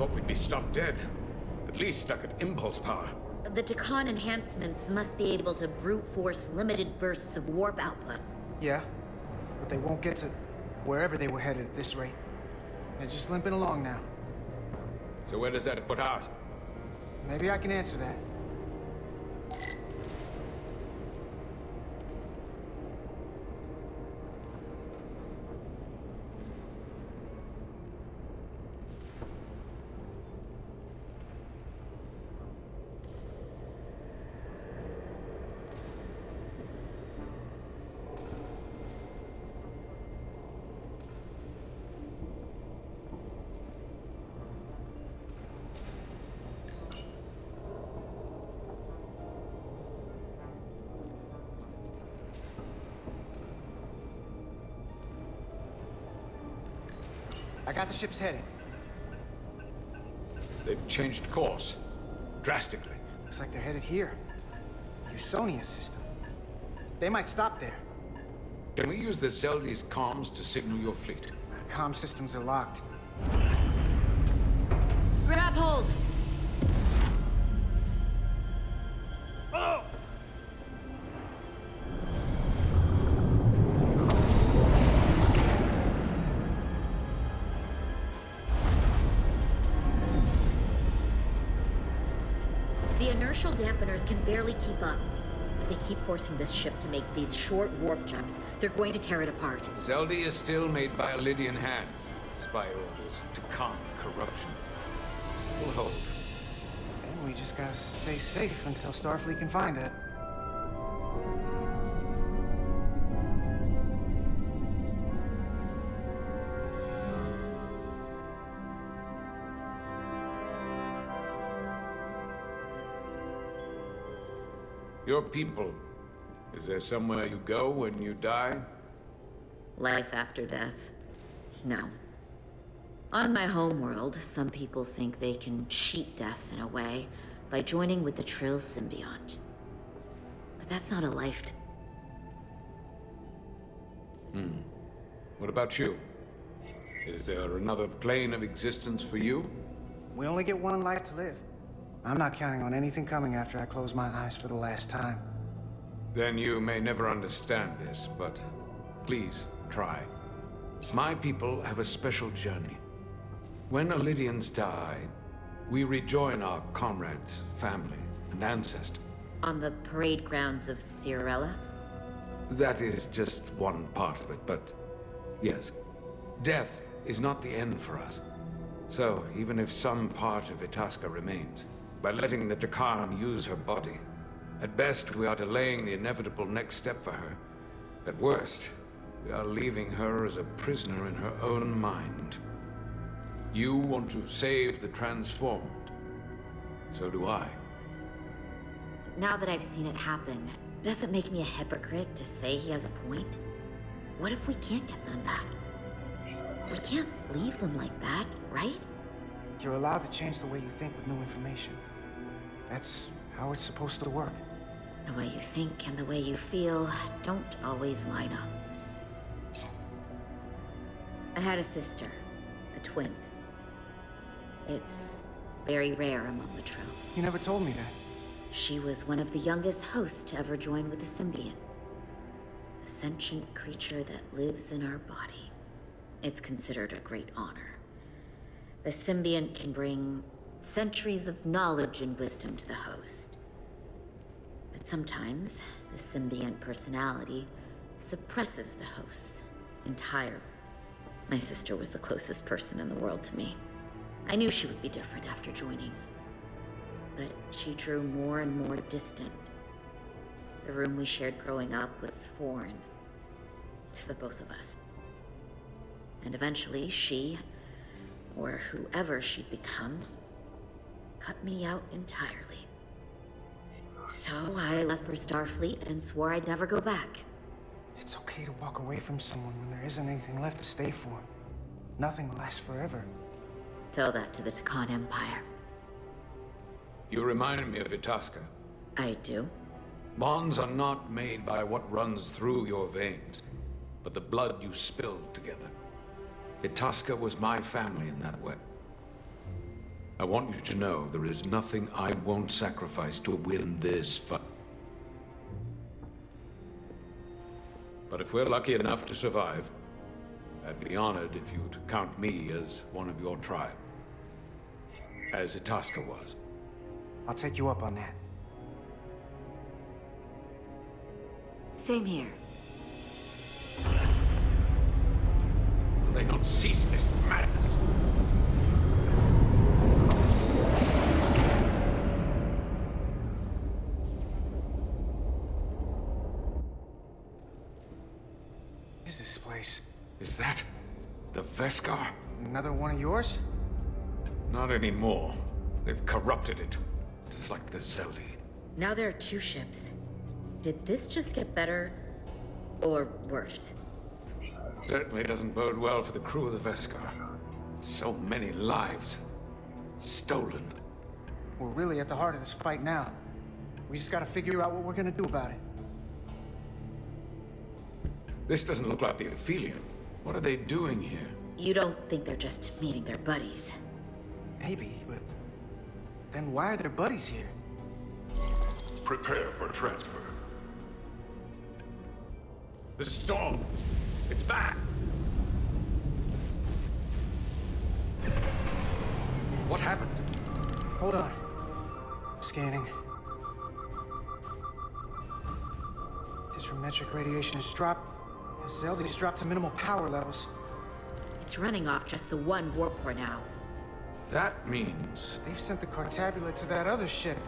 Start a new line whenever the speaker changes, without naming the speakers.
thought we'd be stopped dead. At least stuck at impulse power.
The Takan enhancements must be able to brute force limited bursts of warp output.
Yeah, but they won't get to wherever they were headed at this rate. They're just limping along now.
So where does that put us?
Maybe I can answer that. I got the ship's heading.
They've changed course. Drastically.
Looks like they're headed here. Usonia system. They might stop there.
Can we use the Zeldi's comms to signal your fleet?
Comm systems are locked.
Grab hold!
Oh!
The inertial dampeners can barely keep up. If they keep forcing this ship to make these short warp jumps, they're going to tear it apart.
Zeldi is still made by Lydian hands, despite orders to calm corruption. We'll hold.
And we just gotta stay safe until Starfleet can find it.
Your people. Is there somewhere you go when you die?
Life after death? No. On my homeworld, some people think they can cheat death in a way by joining with the Trill symbiont. But that's not a life.
What about you? Is there another plane of existence for you?
We only get one life to live. I'm not counting on anything coming after I close my eyes for the last time.
Then you may never understand this, but please try. My people have a special journey. When Lydians die, we rejoin our comrades, family, and ancestors.
On the parade grounds of Cirella?
That is just one part of it, but yes, death is not the end for us. So, even if some part of Itasca remains, by letting the Takan use her body, at best we are delaying the inevitable next step for her. At worst, we are leaving her as a prisoner in her own mind. You want to save the transformed. So do I.
Now that I've seen it happen, does it make me a hypocrite to say he has a point? What if we can't get them back? We can't leave them like that, right?
You're allowed to change the way you think with new information. That's how it's supposed to work.
The way you think and the way you feel don't always line up. I had a sister, a twin. It's very rare among the Trill.
You never told me that.
She was one of the youngest hosts to ever join with the symbiont. A sentient creature that lives in our body. It's considered a great honor. The symbiont can bring centuries of knowledge and wisdom to the host. But sometimes, the symbiont personality suppresses the host entirely. My sister was the closest person in the world to me. I knew she would be different after joining. But she drew more and more distant. The room we shared growing up was foreign to the both of us. And eventually she, or whoever she'd become, cut me out entirely. So I left for Starfleet and swore I'd never go back.
It's okay to walk away from someone when there isn't anything left to stay for. Nothing lasts forever.
Tell that to the Takan Empire.
You reminded me of Itasca.
I do?
Bonds are not made by what runs through your veins, but the blood you spilled together. Itasca was my family in that way. I want you to know there is nothing I won't sacrifice to win this fight. But if we're lucky enough to survive, I'd be honored if you'd count me as one of your tribe. As Itasca was.
I'll take you up on that.
Same here.
Will they not cease this madness?
What is this place?
Is that the Veskar?
Another one of yours?
Not anymore. They've corrupted it. Just like the Zeldi.
Now there are 2 ships. Did this just get better? Or worse?
Certainly doesn't bode well for the crew of the Veskar. So many lives stolen.
We're really at the heart of this fight now. We just gotta figure out what we're gonna do about it.
This doesn't look like the Ophelia. What are they doing here?
You don't think they're just meeting their buddies?
Maybe, but then why are their buddies here?
Prepare for transfer.
The storm! It's back! What happened?
Hold on. Scanning. Disrometric radiation has dropped. Zeldi's dropped to minimal power levels.
It's running off just the 1 warp core now.
That means...
They've sent the Cartabula to that other ship.